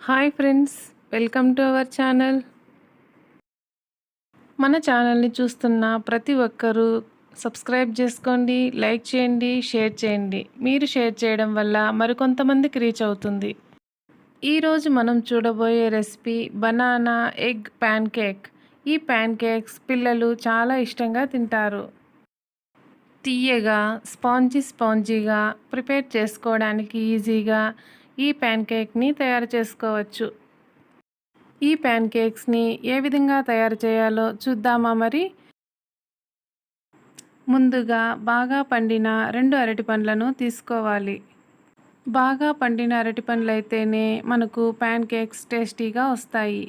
Hi friends, welcome to our channel. మన ఛానల్ని చూస్తున్న ప్రతి ఒక్కరూ సబ్స్క్రైబ్ చేసుకోండి, లైక్ చేయండి, షేర్ చేయండి. మీరు షేర్ చేయడం వల్ల మరికొంతమందికి రీచ్ అవుతుంది. ఈరోజు మనం చూడబోయే recipe banana egg pan cake. ఈ ప్యాన్ కేక్స్ పిల్లలు చాలా ఇష్టంగా తింటారు. తీయగా, స్పాంజీగా ప్రిపేర్ చేసుకోవడానికి ఈజీగా ఈ ప్యాన్ కేక్ని తయారు చేసుకోవచ్చు. ఈ ప్యాన్ కేక్స్ని ఏ విధంగా తయారు చేయాలో చూద్దామా మరి. ముందుగా బాగా పండిన 2 అరటి పండ్లను తీసుకోవాలి. బాగా పండిన అరటి పండ్లు అయితేనే మనకు ప్యాన్ కేక్స్ టేస్టీగా వస్తాయి.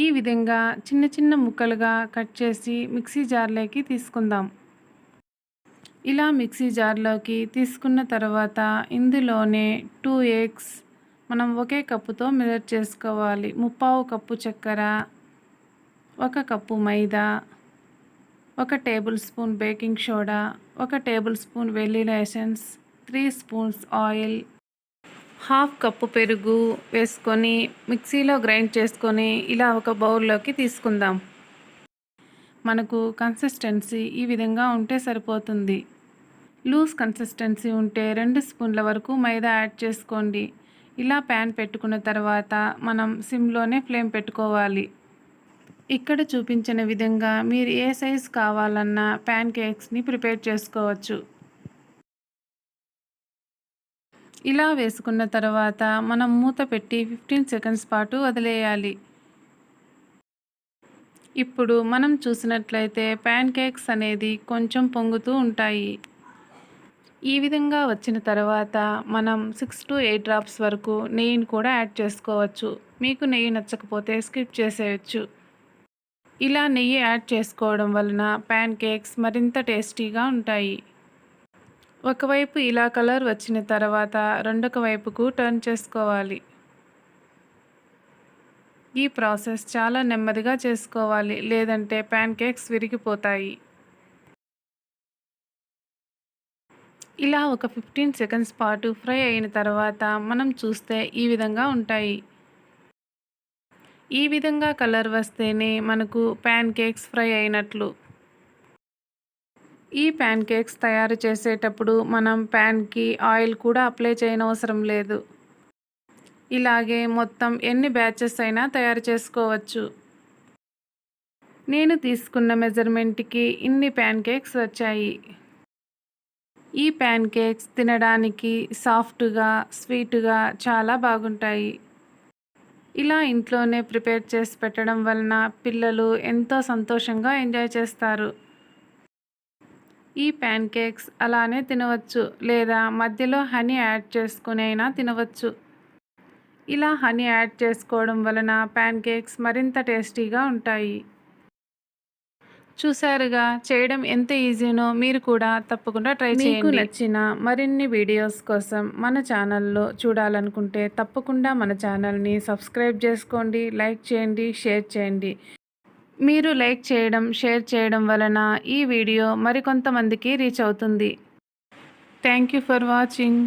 ఈ విధంగా చిన్న చిన్న ముక్కలుగా కట్ చేసి మిక్సీ జార్లోకి తీసుకుందాం. ఇలా మిక్సీ జార్లోకి తీసుకున్న తర్వాత ఇందులోనే 2 ఎగ్స్ మనం ఒకే కప్పుతో మెజర్ చేసుకోవాలి. 1/2 కప్పు చక్కెర, 1 కప్పు మైదా, 1 table spoon baking soda, 1 table spoon vanilla essence, 3 spoons oil, 1/2 cup పెరుగు వేసుకొని మిక్సీలో గ్రైండ్ చేసుకొని ఇలా ఒక బౌల్లోకి తీసుకుందాం. మనకు కన్సిస్టెన్సీ ఈ విధంగా ఉంటే సరిపోతుంది. లూజ్ కన్సిస్టెన్సీ ఉంటే 2 స్పూన్ల వరకు మైదా యాడ్ చేసుకోండి. ఇలా ప్యాన్ పెట్టుకున్న తర్వాత మనం సిమ్లోనే ఫ్లేమ్ పెట్టుకోవాలి. ఇక్కడ చూపించిన విధంగా మీరు ఏ సైజు కావాలన్నా ప్యాన్ కేక్స్ని ప్రిపేర్ చేసుకోవచ్చు. ఇలా వేసుకున్న తర్వాత మనం మూత పెట్టి 15 సెకండ్స్ పాటు వదిలేయాలి. ఇప్పుడు మనం చూసినట్లయితే ప్యాన్ కేక్స్ అనేది కొంచెం పొంగుతూ ఉంటాయి. ఈ విధంగా వచ్చిన తర్వాత మనం 6 to 8 డ్రాప్స్ వరకు నెయ్యిని కూడా యాడ్ చేసుకోవచ్చు. మీకు నెయ్యి నచ్చకపోతే స్కిప్ చేసేయచ్చు. ఇలా నెయ్యి యాడ్ చేసుకోవడం వలన ప్యాన్ కేక్స్ మరింత టేస్టీగా ఉంటాయి. ఒకవైపు ఇలా కలర్ వచ్చిన తర్వాత రెండొక వైపుకు టర్న్ చేసుకోవాలి. ఈ ప్రాసెస్ చాలా నెమ్మదిగా చేసుకోవాలి, లేదంటే ప్యాన్ కేక్స్ విరిగిపోతాయి. ఇలా ఒక 15 సెకండ్స్ పాటు ఫ్రై అయిన తర్వాత మనం చూస్తే ఈ విధంగా ఉంటాయి. ఈ విధంగా కలర్ వస్తేనే మనకు ప్యాన్ కేక్స్ ఫ్రై అయినట్లు. ఈ ప్యాన్ కేక్స్ తయారు చేసేటప్పుడు మనం ప్యాన్కి ఆయిల్ కూడా అప్లై చేయనవసరం లేదు. ఇలాగే మొత్తం ఎన్ని బ్యాచెస్ అయినా తయారు చేసుకోవచ్చు. నేను తీసుకున్న మెజర్మెంట్కి ఇన్ని ప్యాన్ కేక్స్ వచ్చాయి. ఈ ప్యాన్ కేక్స్ తినడానికి సాఫ్ట్గా, స్వీట్గా చాలా బాగుంటాయి. ఇలా ఇంట్లోనే ప్రిపేర్ చేసి పెట్టడం వలన పిల్లలు ఎంతో సంతోషంగా ఎంజాయ్ చేస్తారు. ఈ ప్యాన్ కేక్స్ అలానే తినవచ్చు, లేదా మధ్యలో హనీ యాడ్ చేసుకుని అయినా తినవచ్చు. ఇలా హనీ యాడ్ చేసుకోవడం వలన ప్యాన్ కేక్స్ మరింత టేస్టీగా ఉంటాయి. చూసారుగా, చేయడం ఎంత ఈజీనో మీరు కూడా తప్పకుండా ట్రై చేయండి. మీకు నచ్చిన మరిన్ని వీడియోస్ కోసం మన ఛానల్లో చూడాలనుకుంటే తప్పకుండా మన ఛానల్ని సబ్స్క్రైబ్ చేసుకోండి, లైక్ చేయండి, షేర్ చేయండి. మీరు లైక్ చేయడం, షేర్ చేయడం వలన ఈ వీడియో మరికొంతమందికి రీచ్ అవుతుంది. Thank you for watching.